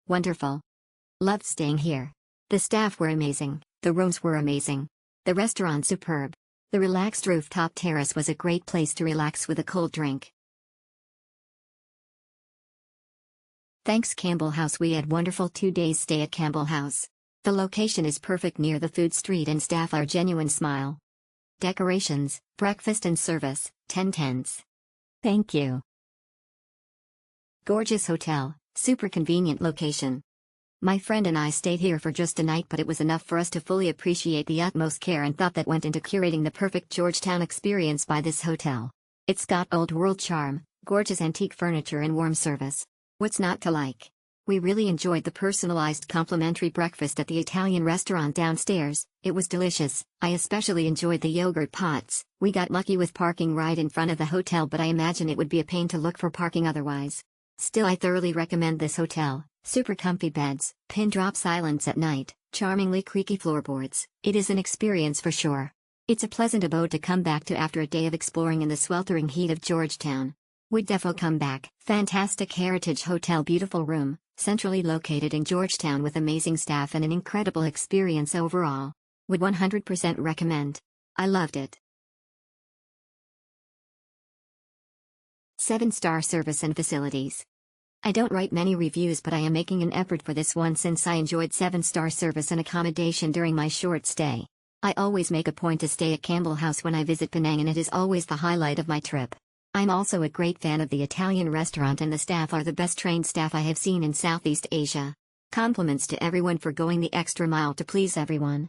Wonderful. Loved staying here. The staff were amazing, the rooms were amazing. The restaurant superb. The relaxed rooftop terrace was a great place to relax with a cold drink. Thanks Campbell House. We had wonderful 2 days stay at Campbell House. The location is perfect near the food street and staff are genuine smile. Decorations, breakfast and service, 10/10. Thank you. Gorgeous hotel, super convenient location. My friend and I stayed here for just a night, but it was enough for us to fully appreciate the utmost care and thought that went into curating the perfect Georgetown experience by this hotel. It's got old world charm, gorgeous antique furniture and warm service. What's not to like? We really enjoyed the personalized complimentary breakfast at the Italian restaurant downstairs. It was delicious. I especially enjoyed the yogurt pots. We got lucky with parking right in front of the hotel, but I imagine it would be a pain to look for parking otherwise. Still, I thoroughly recommend this hotel. Super comfy beds, pin drop silence at night, charmingly creaky floorboards. It is an experience for sure. It's a pleasant abode to come back to after a day of exploring in the sweltering heat of Georgetown. Would defo come back. Fantastic heritage hotel, beautiful room, centrally located in Georgetown with amazing staff and an incredible experience overall. Would 100% recommend. I loved it. 7-star service and facilities. I don't write many reviews, but I am making an effort for this one since I enjoyed 7-star service and accommodation during my short stay. I always make a point to stay at Campbell House when I visit Penang, and it is always the highlight of my trip. I'm also a great fan of the Italian restaurant, and the staff are the best trained staff I have seen in Southeast Asia. Compliments to everyone for going the extra mile to please everyone.